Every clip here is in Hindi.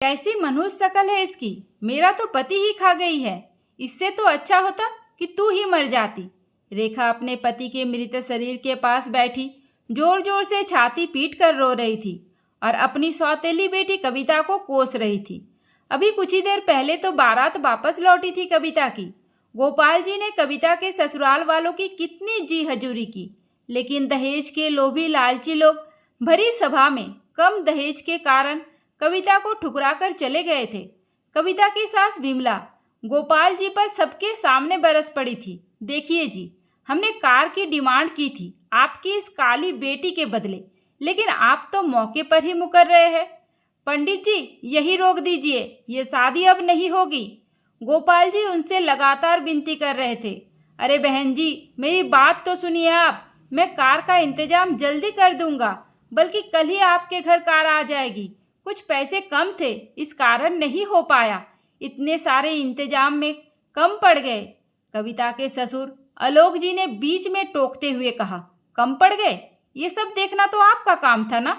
कैसी मनहूस शकल है इसकी। मेरा तो पति ही खा गई है। इससे तो अच्छा होता कि तू ही मर जाती। रेखा अपने पति के मृत शरीर के पास बैठी जोर जोर से छाती पीट कर रो रही थी और अपनी सौतेली बेटी कविता को कोस रही थी। अभी कुछ ही देर पहले तो बारात वापस लौटी थी कविता की। गोपाल जी ने कविता के ससुराल वालों की कितनी जी हजूरी की, लेकिन दहेज के लोभी लालची लोग भरी सभा में कम दहेज के कारण कविता को ठुकरा कर चले गए थे। कविता की सास विमला गोपाल जी पर सबके सामने बरस पड़ी थी। देखिए जी, हमने कार की डिमांड की थी आपकी इस काली बेटी के बदले, लेकिन आप तो मौके पर ही मुकर रहे हैं। पंडित जी, यही रोक दीजिए, ये शादी अब नहीं होगी। गोपाल जी उनसे लगातार विनती कर रहे थे। अरे बहन जी, मेरी बात तो सुनिए आप। मैं कार का इंतजाम जल्दी कर दूंगा, बल्कि कल ही आपके घर कार आ जाएगी। कुछ पैसे कम थे, इस कारण नहीं हो पाया। इतने सारे इंतजाम में कम पड़ गए। कविता के ससुर आलोक जी ने बीच में टोकते हुए कहा, कम पड़ गए? ये सब देखना तो आपका काम था ना।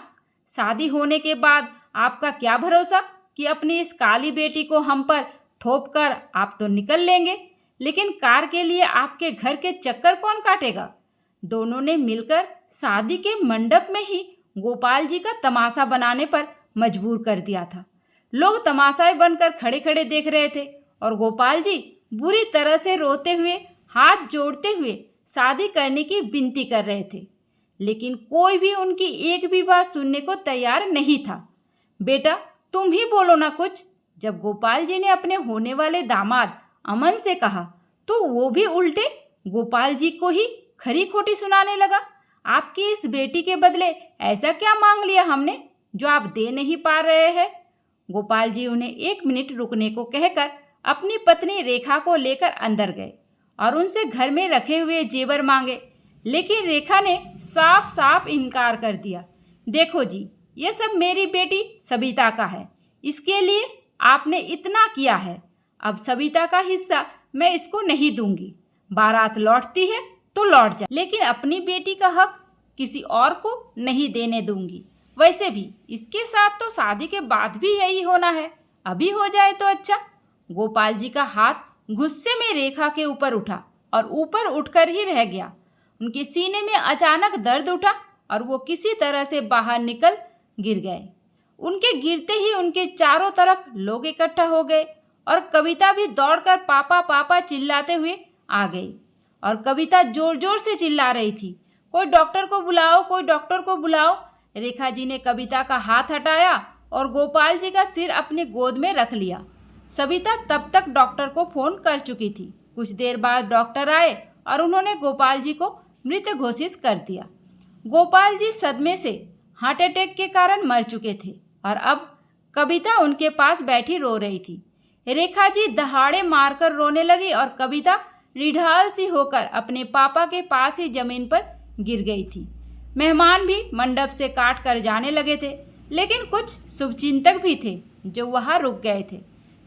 शादी होने के बाद आपका क्या भरोसा कि अपनी इस काली बेटी को हम पर थोप कर आप तो निकल लेंगे, लेकिन कार के लिए आपके घर के चक्कर कौन काटेगा। दोनों ने मिलकर शादी के मंडप में ही गोपाल जी का तमाशा बनाने पर मजबूर कर दिया था। लोग तमाशाएं बनकर खड़े खड़े देख रहे थे और गोपाल जी बुरी तरह से रोते हुए हाथ जोड़ते हुए शादी करने की विनती कर रहे थे, लेकिन कोई भी उनकी एक भी बात सुनने को तैयार नहीं था। बेटा, तुम ही बोलो ना कुछ। जब गोपाल जी ने अपने होने वाले दामाद अमन से कहा तो वो भी उल्टे गोपाल जी को ही खरी खोटी सुनाने लगा। आपकी इस बेटी के बदले ऐसा क्या मांग लिया हमने जो आप दे नहीं पा रहे हैं। गोपाल जी उन्हें 1 मिनट रुकने को कहकर अपनी पत्नी रेखा को लेकर अंदर गए और उनसे घर में रखे हुए जेवर मांगे, लेकिन रेखा ने साफ साफ इनकार कर दिया। देखो जी, ये सब मेरी बेटी सविता का है, इसके लिए आपने इतना किया है। अब सविता का हिस्सा मैं इसको नहीं दूंगी। बारात लौटती है तो लौट जाए, लेकिन अपनी बेटी का हक किसी और को नहीं देने दूंगी। वैसे भी इसके साथ तो शादी के बाद भी यही होना है, अभी हो जाए तो अच्छा। गोपाल जी का हाथ गुस्से में रेखा के ऊपर उठा और ऊपर उठकर ही रह गया। उनके सीने में अचानक दर्द उठा और वो किसी तरह से बाहर निकल गिर गए। उनके गिरते ही उनके चारों तरफ लोग इकट्ठा हो गए और कविता भी दौड़कर पापा पापा चिल्लाते हुए आ गई। और कविता जोर जोर से चिल्ला रही थी, कोई डॉक्टर को बुलाओ, कोई डॉक्टर को बुलाओ। रेखा जी ने कविता का हाथ हटाया और गोपाल जी का सिर अपनी गोद में रख लिया। सविता तब तक डॉक्टर को फोन कर चुकी थी। कुछ देर बाद डॉक्टर आए और उन्होंने गोपाल जी को मृत घोषित कर दिया। गोपाल जी सदमे से हार्ट अटैक के कारण मर चुके थे और अब कविता उनके पास बैठी रो रही थी। रेखा जी दहाड़े मारकर रोने लगी और कविता निढाल सी होकर अपने पापा के पास ही जमीन पर गिर गई थी। मेहमान भी मंडप से काट कर जाने लगे थे, लेकिन कुछ शुभचिंतक भी थे जो वहां रुक गए थे।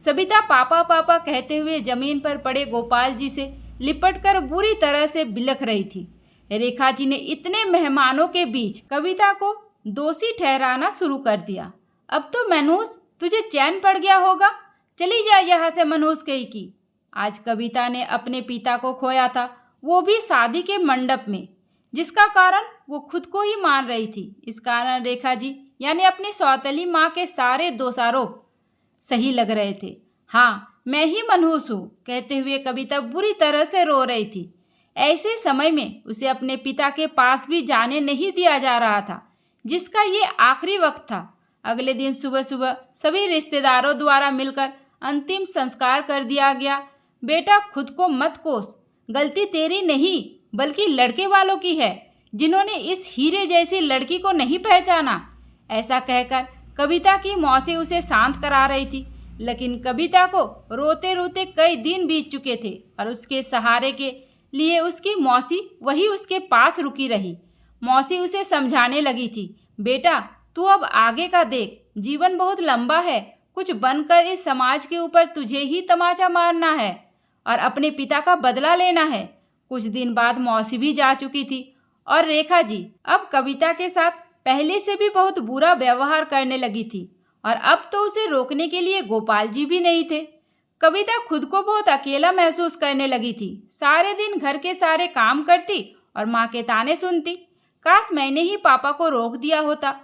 सविता पापा पापा कहते हुए जमीन पर पड़े गोपाल जी से लिपटकर बुरी तरह से बिलख रही थी। रेखा जी ने इतने मेहमानों के बीच कविता को दोषी ठहराना शुरू कर दिया। अब तो मनहूस, तुझे चैन पड़ गया होगा, चली जा यहाँ से मनहूस कही की। आज कविता ने अपने पिता को खोया था, वो भी शादी के मंडप में, जिसका कारण वो खुद को ही मान रही थी। इस कारण रेखा जी यानी अपनी सौतेली माँ के सारे दोषारोप सही लग रहे थे। हाँ, मैं ही मनहूस हूँ कहते हुए कविता बुरी तरह से रो रही थी। ऐसे समय में उसे अपने पिता के पास भी जाने नहीं दिया जा रहा था, जिसका ये आखिरी वक्त था। अगले दिन सुबह सुबह सभी रिश्तेदारों द्वारा मिलकर अंतिम संस्कार कर दिया गया। बेटा, खुद को मत कोस, गलती तेरी नहीं बल्कि लड़के वालों की है, जिन्होंने इस हीरे जैसी लड़की को नहीं पहचाना। ऐसा कहकर कविता की मौसी उसे शांत करा रही थी, लेकिन कविता को रोते रोते कई दिन बीत चुके थे और उसके सहारे के लिए उसकी मौसी वही उसके पास रुकी रही। मौसी उसे समझाने लगी थी, बेटा तू अब आगे का देख, जीवन बहुत लंबा है, कुछ बनकर इस समाज के ऊपर तुझे ही तमाचा मारना है और अपने पिता का बदला लेना है। कुछ दिन बाद मौसी भी जा चुकी थी और रेखा जी अब कविता के साथ पहले से भी बहुत बुरा व्यवहार करने लगी थी और अब तो उसे रोकने के लिए गोपाल जी भी नहीं थे। कविता खुद को बहुत अकेला महसूस करने लगी थी। सारे दिन घर के सारे काम करती और माँ के ताने सुनती। काश मैंने ही पापा को रोक दिया होता।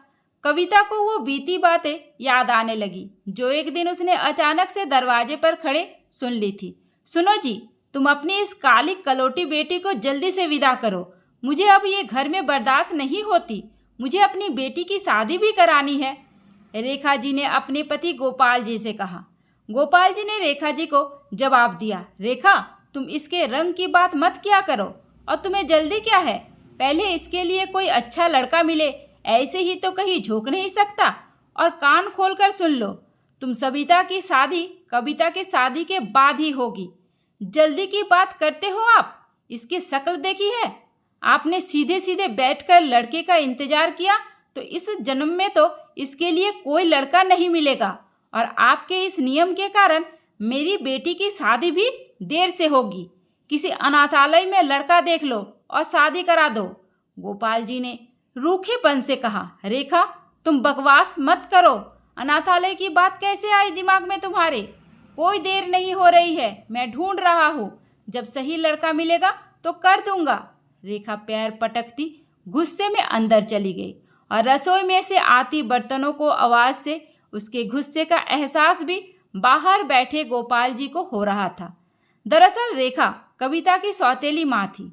कविता को वो बीती बातें याद आने लगी जो एक दिन उसने अचानक से दरवाजे पर खड़े सुन ली थी। सुनो जी, तुम अपनी इस काली कलोटी बेटी को जल्दी से विदा करो। मुझे अब ये घर में बर्दाश्त नहीं होती। मुझे अपनी बेटी की शादी भी करानी है, रेखा जी ने अपने पति गोपाल जी से कहा। गोपाल जी ने रेखा जी को जवाब दिया, रेखा, तुम इसके रंग की बात मत किया करो। और तुम्हें जल्दी क्या है? पहले इसके लिए कोई अच्छा लड़का मिले, ऐसे ही तो कहीं झोंक नहीं सकता। और कान खोलकर सुन लो, तुम सविता की शादी कविता के शादी के बाद ही होगी। जल्दी की बात करते हो आप? इसकी शक्ल देखी है? आपने सीधे सीधे बैठकर लड़के का इंतजार किया तो इस जन्म में तो इसके लिए कोई लड़का नहीं मिलेगा। और आपके इस नियम के कारण मेरी बेटी की शादी भी देर से होगी। किसी अनाथालय में लड़का देख लो और शादी करा दो। गोपाल जी ने रूखेपन से कहा, रेखा, तुम बकवास मत करो। अनाथालय की बात कैसे आई दिमाग में तुम्हारे? कोई देर नहीं हो रही है, मैं ढूंढ रहा हूँ। जब सही लड़का मिलेगा तो कर दूंगा। रेखा पैर पटकती गुस्से में अंदर चली गई और रसोई में से आती बर्तनों को आवाज़ से उसके गुस्से का एहसास भी बाहर बैठे गोपाल जी को हो रहा था। दरअसल रेखा कविता की सौतेली माँ थी।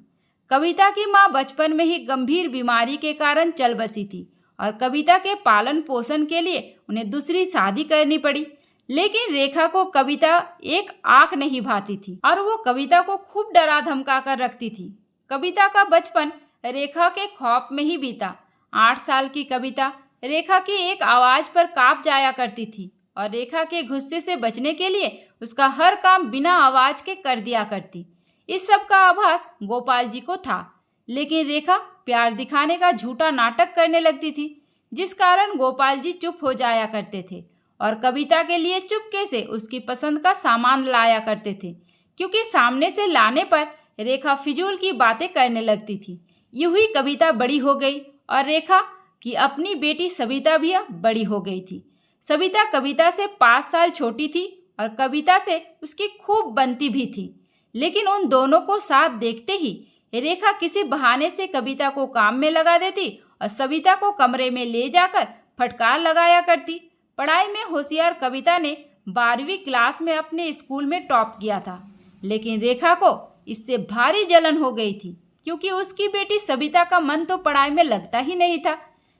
कविता की माँ बचपन में ही गंभीर बीमारी के कारण चल बसी थी और कविता के पालन पोषण के लिए उन्हें दूसरी शादी करनी पड़ी। लेकिन रेखा को कविता एक आंख नहीं भाती थी और वो कविता को खूब डरा धमका कर रखती थी। कविता का बचपन रेखा के खौफ में ही बीता। 8 साल की कविता रेखा की एक आवाज़ पर कांप जाया करती थी और रेखा के गुस्से से बचने के लिए उसका हर काम बिना आवाज़ के कर दिया करती। इस सब का आभास गोपाल जी को था, लेकिन रेखा प्यार दिखाने का झूठा नाटक करने लगती थी, जिस कारण गोपाल जी चुप हो जाया करते थे और कविता के लिए चुपके से उसकी पसंद का सामान लाया करते थे, क्योंकि सामने से लाने पर रेखा फिजूल की बातें करने लगती थी। यूं ही कविता बड़ी हो गई और रेखा की अपनी बेटी सविता भी अब बड़ी हो गई थी। सविता कविता से 5 साल छोटी थी और कविता से उसकी खूब बनती भी थी। लेकिन उन दोनों को साथ देखते ही रेखा किसी बहाने से कविता को काम में लगा देती और सविता को कमरे में ले जाकर फटकार लगाया करती। पढ़ाई में होशियार कविता ने 12वीं क्लास में अपने स्कूल में टॉप किया था, लेकिन रेखा को इससे भारी जलन हो गई थी, क्योंकि उसकी बेटी सविता का मन तो पढ़ाई में लगता ही नहीं था।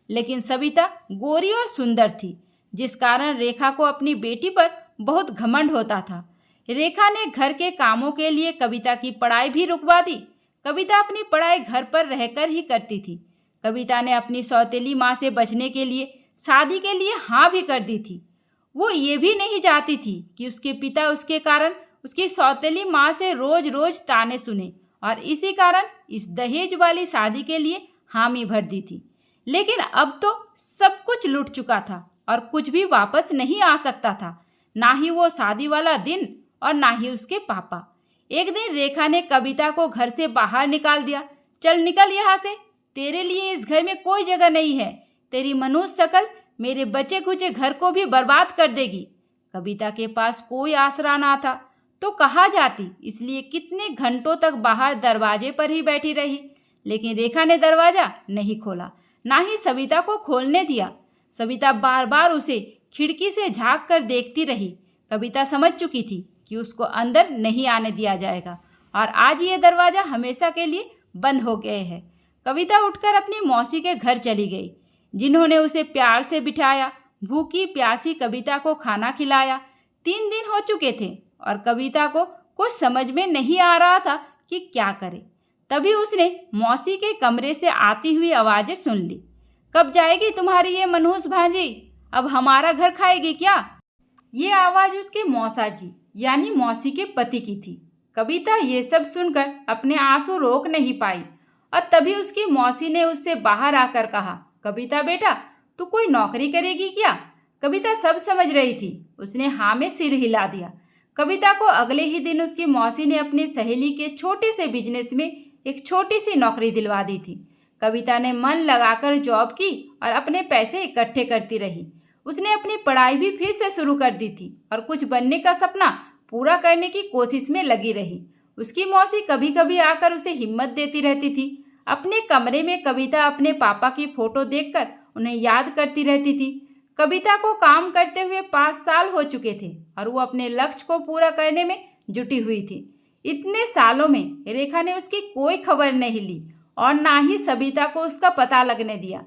लेकिन सविता गोरी और सुंदर थी, जिस कारण रेखा को अपनी बेटी पर बहुत घमंड होता था। रेखा ने घर के कामों के लिए कविता की पढ़ाई भी रुकवा दी। कविता अपनी पढ़ाई घर पर रहकर ही करती थी। कविता ने अपनी सौतेली माँ से बचने के लिए शादी के लिए हाँ भी कर दी थी। वो ये भी नहीं चाहती थी कि उसके पिता उसके कारण उसकी सौतेली माँ से रोज रोज ताने सुने और इसी कारण इस दहेज वाली शादी के लिए हामी भर दी थी। लेकिन अब तो सब कुछ लुट चुका था और कुछ भी वापस नहीं आ सकता था, ना ही वो शादी वाला दिन और ना ही उसके पापा। एक दिन रेखा ने कविता को घर से बाहर निकाल दिया। चल निकल यहाँ से, तेरे लिए इस घर में कोई जगह नहीं है। तेरी मनुष्य शकल मेरे बचे खुचे घर को भी बर्बाद कर देगी। कविता के पास कोई आसरा ना था तो कहाँ जाती, इसलिए कितने घंटों तक बाहर दरवाजे पर ही बैठी रही। लेकिन रेखा ने दरवाज़ा नहीं खोला, ना ही सविता को खोलने दिया। सविता बार बार उसे खिड़की से झांक कर देखती रही। कविता समझ चुकी थी कि उसको अंदर नहीं आने दिया जाएगा और आज ये दरवाज़ा हमेशा के लिए बंद हो गए है। कविता उठकर अपनी मौसी के घर चली गई, जिन्होंने उसे प्यार से बिठाया। भूखी प्यासी कविता को खाना खिलाया। 3 दिन हो चुके थे और कविता को कुछ समझ में नहीं आ रहा था कि क्या करे। तभी उसने मौसी के कमरे से आती हुई आवाज़ें सुन ली। कब जाएगी तुम्हारी ये मनहूस भांजी? अब हमारा घर खाएगी क्या? ये आवाज़ उसके मौसा जी यानी मौसी के पति की थी। कविता ये सब सुनकर अपने आंसू रोक नहीं पाई और तभी उसकी मौसी ने उससे बाहर आकर कहा, कविता बेटा, तू कोई नौकरी करेगी क्या? कविता सब समझ रही थी। उसने हाँ में सिर हिला दिया। कविता को अगले ही दिन उसकी मौसी ने अपनी सहेली के छोटे से बिजनेस में एक छोटी सी नौकरी दिलवा दी थी। कविता ने मन लगाकर जॉब की और अपने पैसे इकट्ठे करती रही। उसने अपनी पढ़ाई भी फिर से शुरू कर दी थी और कुछ बनने का सपना पूरा करने की कोशिश में लगी रही। उसकी मौसी कभी कभी आकर उसे हिम्मत देती रहती थी। अपने कमरे में कविता अपने पापा की फोटो देखकर उन्हें याद करती रहती थी। कविता को काम करते हुए 5 साल हो चुके थे और वो अपने लक्ष्य को पूरा करने में जुटी हुई थी। इतने सालों में रेखा ने उसकी कोई खबर नहीं ली और ना ही सबिता को उसका पता लगने दिया।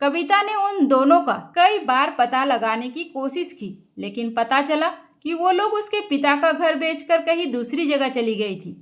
कविता ने उन दोनों का कई बार पता लगाने की कोशिश की, लेकिन पता चला कि वो लोग उसके पिता का घर बेचकर कहीं दूसरी जगह चली गई थी,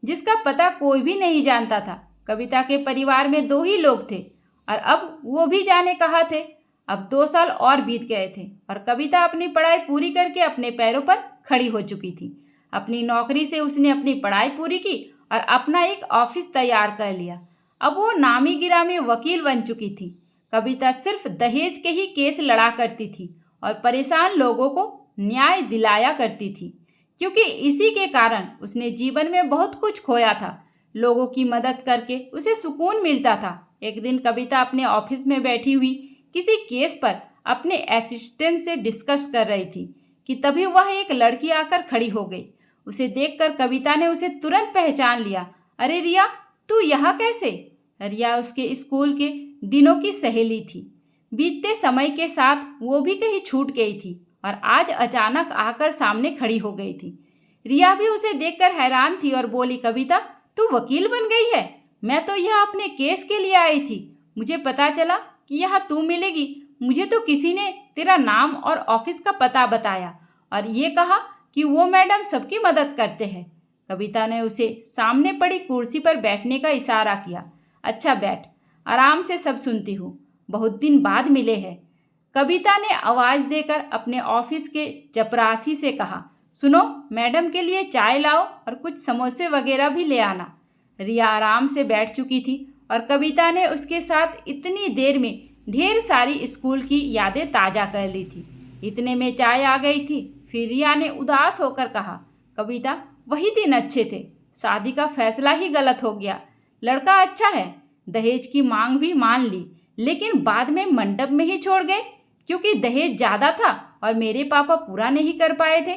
जिसका पता कोई भी नहीं जानता था। कविता के परिवार में 2 ही लोग थे और अब वो भी जाने कहाँ थे। अब 2 साल और बीत गए थे और कविता अपनी पढ़ाई पूरी करके अपने पैरों पर खड़ी हो चुकी थी। अपनी नौकरी से उसने अपनी पढ़ाई पूरी की और अपना एक ऑफिस तैयार कर लिया। अब वो नामी गिरामी वकील बन चुकी थी। कविता सिर्फ दहेज के ही केस लड़ा करती थी और परेशान लोगों को न्याय दिलाया करती थी, क्योंकि इसी के कारण उसने जीवन में बहुत कुछ खोया था। लोगों की मदद करके उसे सुकून मिलता था। एक दिन कविता अपने ऑफिस में बैठी हुई किसी केस पर अपने असिस्टेंट से डिस्कस कर रही थी कि तभी वह एक लड़की आकर खड़ी हो गई। उसे देखकर कविता ने उसे तुरंत पहचान लिया। अरे रिया, तू यहाँ कैसे? रिया उसके स्कूल के दिनों की सहेली थी। बीतते समय के साथ वो भी कहीं छूट गई थी और आज अचानक आकर सामने खड़ी हो गई थी। रिया भी उसे देखकर हैरान थी और बोली, कविता, तू वकील बन गई है? मैं तो यहाँ अपने केस के लिए आई थी। मुझे पता चला कि यहाँ तू मिलेगी। मुझे तो किसी ने तेरा नाम और ऑफिस का पता बताया और ये कहा कि वो मैडम सबकी मदद करते हैं। कविता ने उसे सामने पड़ी कुर्सी पर बैठने का इशारा किया। अच्छा बैठ, आराम से सब सुनती हूँ। बहुत दिन बाद मिले हैं। कविता ने आवाज़ देकर अपने ऑफिस के चपरासी से कहा, सुनो, मैडम के लिए चाय लाओ और कुछ समोसे वगैरह भी ले आना। रिया आराम से बैठ चुकी थी और कविता ने उसके साथ इतनी देर में ढेर सारी स्कूल की यादें ताज़ा कर ली थी। इतने में चाय आ गई थी। फिर रिया ने उदास होकर कहा, कविता, वही दिन अच्छे थे। शादी का फैसला ही गलत हो गया। लड़का अच्छा है, दहेज की मांग भी मान ली, लेकिन बाद में मंडप में ही छोड़ गए क्योंकि दहेज ज़्यादा था और मेरे पापा पूरा नहीं कर पाए थे।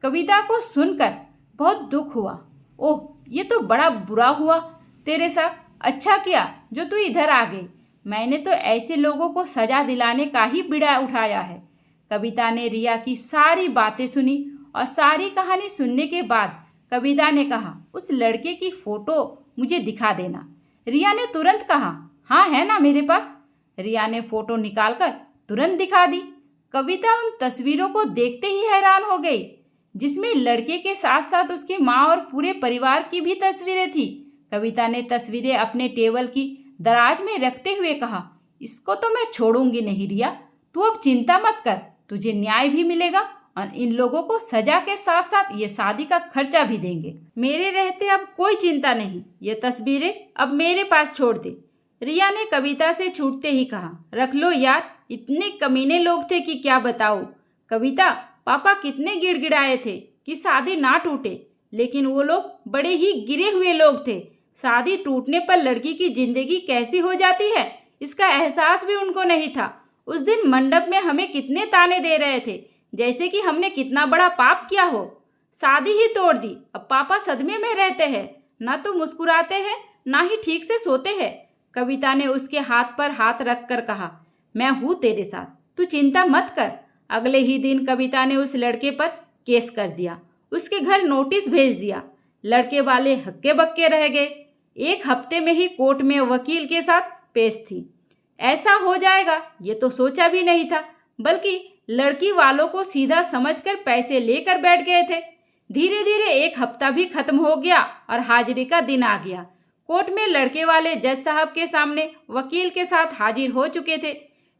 कविता को सुनकर बहुत दुख हुआ। ओह, ये तो बड़ा बुरा हुआ तेरे साथ। अच्छा किया जो तू इधर आ गई। मैंने तो ऐसे लोगों को सजा दिलाने का ही बीड़ा उठाया है। कविता ने रिया की सारी बातें सुनी और सारी कहानी सुनने के बाद कविता ने कहा, उस लड़के की फ़ोटो मुझे दिखा देना। रिया ने तुरंत कहा, हाँ है ना मेरे पास। रिया ने फ़ोटो निकालकर तुरंत दिखा दी। कविता उन तस्वीरों को देखते ही हैरान हो गई, जिसमें लड़के के साथ साथ उसकी माँ और पूरे परिवार की भी तस्वीरें थी। कविता ने तस्वीरें अपने टेबल की दराज में रखते हुए कहा, इसको तो मैं छोड़ूंगी नहीं रिया। तू अब चिंता मत कर, तुझे न्याय भी मिलेगा और इन लोगों को सजा के साथ साथ ये शादी का खर्चा भी देंगे। मेरे रहते अब कोई चिंता नहीं। ये तस्वीरें अब मेरे पास छोड़ दे। रिया ने कविता से छूटते ही कहा, रख लो यार, इतने कमीने लोग थे कि क्या बताऊं। कविता, पापा कितने गिड़गिड़ाए थे कि शादी ना टूटे, लेकिन वो लोग बड़े ही गिरे हुए लोग थे। शादी टूटने पर लड़की की जिंदगी कैसी हो जाती है, इसका एहसास भी उनको नहीं था। उस दिन मंडप में हमें कितने ताने दे रहे थे, जैसे कि हमने कितना बड़ा पाप किया हो। शादी ही तोड़ दी। अब पापा सदमे में रहते हैं, ना तो मुस्कुराते हैं ना ही ठीक से सोते हैं। कविता ने उसके हाथ पर हाथ रख कर कहा, मैं हूँ तेरे साथ, तू चिंता मत कर। अगले ही दिन कविता ने उस लड़के पर केस कर दिया। उसके घर नोटिस भेज दिया। लड़के वाले हक्के बक्के रह गए। 1 हफ्ते में ही कोर्ट में वकील के साथ पेश थी। ऐसा हो जाएगा ये तो सोचा भी नहीं था, बल्कि लड़की वालों को सीधा समझकर पैसे लेकर बैठ गए थे। धीरे धीरे 1 हफ्ता भी खत्म हो गया और हाजिरी का दिन आ गया। कोर्ट में लड़के वाले जज साहब के सामने वकील के साथ हाजिर हो चुके थे।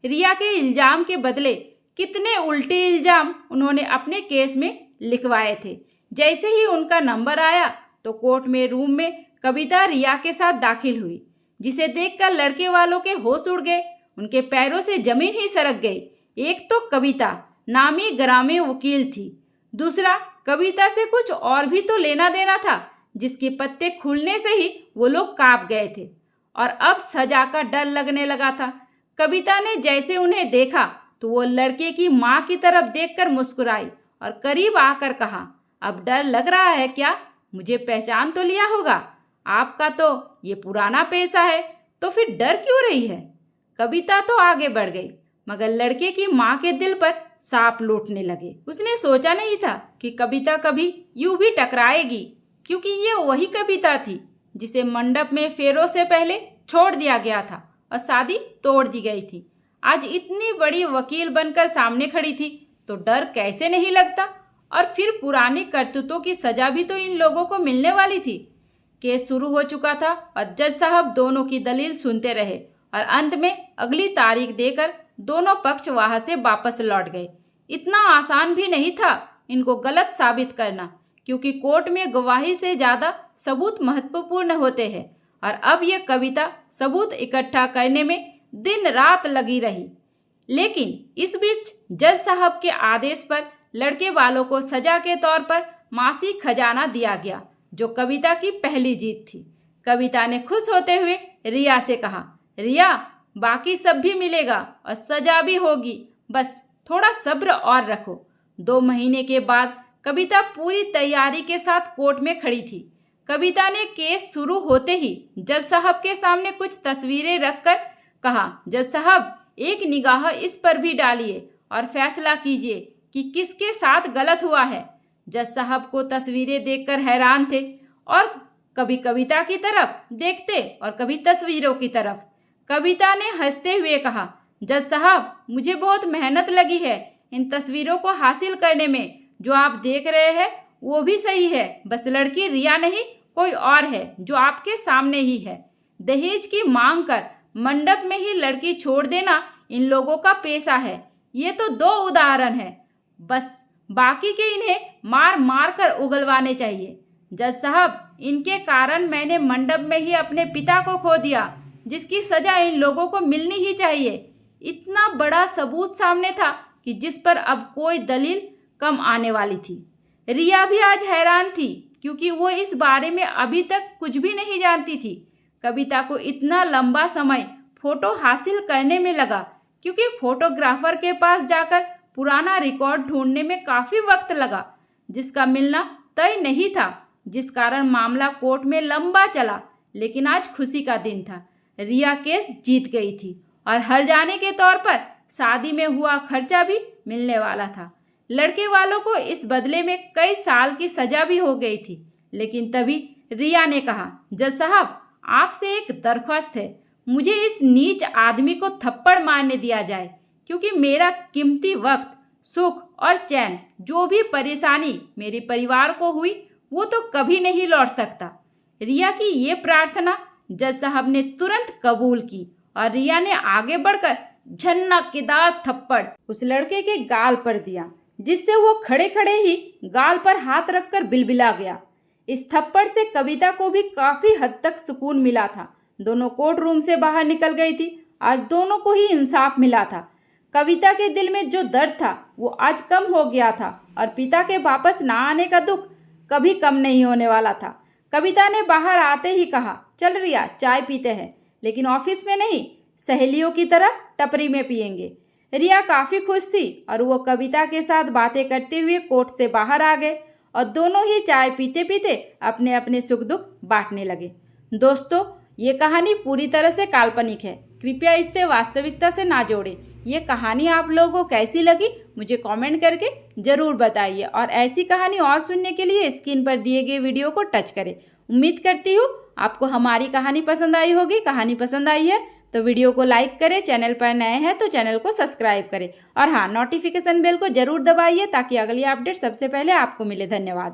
रिया के इल्ज़ाम के बदले कितने उल्टे इल्ज़ाम उन्होंने अपने केस में लिखवाए थे। जैसे ही उनका नंबर आया तो कोर्ट में रूम में कविता रिया के साथ दाखिल हुई, जिसे देखकर लड़के वालों के होश उड़ गए। उनके पैरों से जमीन ही सरक गई। एक तो कविता नामी ग्रामी वकील थी, दूसरा कविता से कुछ और भी तो लेना देना था, जिसके पत्ते खुलने से ही वो लोग कांप गए थे और अब सजा का डर लगने लगा था। कविता ने जैसे उन्हें देखा तो वो लड़के की माँ की तरफ देखकर मुस्कुराई और करीब आकर कहा, अब डर लग रहा है क्या? मुझे पहचान तो लिया होगा। आपका तो ये पुराना पेशा है, तो फिर डर क्यों रही है? कविता तो आगे बढ़ गई, मगर लड़के की माँ के दिल पर सांप लौटने लगे। उसने सोचा नहीं था कि कविता कभी यूं भी टकराएगी, क्योंकि ये वही कविता थी जिसे मंडप में फेरों से पहले छोड़ दिया गया था और शादी तोड़ दी गई थी। आज इतनी बड़ी वकील बनकर सामने खड़ी थी, तो डर कैसे नहीं लगता? और फिर पुरानी करतूतों की सजा भी तो इन लोगों को मिलने वाली थी। केस शुरू हो चुका था और जज साहब दोनों की दलील सुनते रहे और अंत में अगली तारीख देकर दोनों पक्ष वहां से वापस लौट गए। इतना आसान भी नहीं था इनको गलत साबित करना, क्योंकि कोर्ट में गवाही से ज़्यादा सबूत महत्वपूर्ण होते हैं। और अब यह कविता सबूत इकट्ठा करने में दिन रात लगी रही। लेकिन इस बीच जज साहब के आदेश पर लड़के वालों को सजा के तौर पर मासिक खजाना दिया गया, जो कविता की पहली जीत थी। कविता ने खुश होते हुए रिया से कहा, रिया, बाकी सब भी मिलेगा और सजा भी होगी, बस थोड़ा सब्र और रखो। 2 महीने के बाद कविता पूरी तैयारी के साथ कोर्ट में खड़ी थी। कविता ने केस शुरू होते ही जज साहब के सामने कुछ तस्वीरें रखकर कहा, जज साहब, एक निगाह इस पर भी डालिए और फैसला कीजिए कि किसके साथ गलत हुआ है। जज साहब को तस्वीरें देखकर हैरान थे और कभी कविता की तरफ देखते और कभी तस्वीरों की तरफ। कविता ने हंसते हुए कहा, जज साहब, मुझे बहुत मेहनत लगी है इन तस्वीरों को हासिल करने में। जो आप देख रहे हैं वो भी सही है, बस लड़की रिया नहीं, कोई और है जो आपके सामने ही है। दहेज की मांग कर मंडप में ही लड़की छोड़ देना इन लोगों का पेशा है। ये तो 2 उदाहरण हैं, बस बाकी के इन्हें मार मार कर उगलवाने चाहिए। जज साहब, इनके कारण मैंने मंडप में ही अपने पिता को खो दिया, जिसकी सजा इन लोगों को मिलनी ही चाहिए। इतना बड़ा सबूत सामने था कि जिस पर अब कोई दलील कम आने वाली थी। रिया भी आज हैरान थी, क्योंकि वो इस बारे में अभी तक कुछ भी नहीं जानती थी। कविता को इतना लंबा समय फोटो हासिल करने में लगा, क्योंकि फोटोग्राफर के पास जाकर पुराना रिकॉर्ड ढूंढने में काफ़ी वक्त लगा, जिसका मिलना तय नहीं था, जिस कारण मामला कोर्ट में लंबा चला। लेकिन आज खुशी का दिन था। रिया केस जीत गई थी और हर जाने के तौर पर शादी में हुआ खर्चा भी मिलने वाला था। लड़के वालों को इस बदले में कई साल की सजा भी हो गई थी। लेकिन तभी रिया ने कहा, जज साहब, आपसे एक दरख्वास्त है, मुझे इस नीच आदमी को थप्पड़ मारने दिया जाए, क्योंकि मेरा कीमती वक्त, सुख और चैन, जो भी परेशानी मेरे परिवार को हुई, वो तो कभी नहीं लौट सकता। रिया की ये प्रार्थना जज साहब ने तुरंत कबूल की और रिया ने आगे बढ़कर झन्नाकेदार थप्पड़ उस लड़के के गाल पर दिया, जिससे वो खड़े खड़े ही गाल पर हाथ रखकर बिलबिला गया। इस थप्पड़ से कविता को भी काफी हद तक सुकून मिला था। दोनों कोर्ट रूम से बाहर निकल गई थी। आज दोनों को ही इंसाफ मिला था। कविता के दिल में जो दर्द था वो आज कम हो गया था और पिता के वापस ना आने का दुख कभी कम नहीं होने वाला था। कविता ने बाहर आते ही कहा, चल रिया, चाय पीते हैं, लेकिन ऑफिस में नहीं, सहेलियों की तरह टपरी में पियेंगे। रिया काफ़ी खुश थी और वो कविता के साथ बातें करते हुए कोर्ट से बाहर आ गए और दोनों ही चाय पीते पीते अपने अपने सुख दुख बांटने लगे। दोस्तों, ये कहानी पूरी तरह से काल्पनिक है, कृपया इसे वास्तविकता से ना जोड़ें। ये कहानी आप लोगों को कैसी लगी मुझे कमेंट करके ज़रूर बताइए और ऐसी कहानी और सुनने के लिए स्क्रीन पर दिए गए वीडियो को टच करें। उम्मीद करती हूँ आपको हमारी कहानी पसंद आई होगी। कहानी पसंद आई है तो वीडियो को लाइक करें, चैनल पर नए हैं तो चैनल को सब्सक्राइब करें और हाँ, नोटिफिकेशन बेल को ज़रूर दबाइए ताकि अगली अपडेट सबसे पहले आपको मिले। धन्यवाद।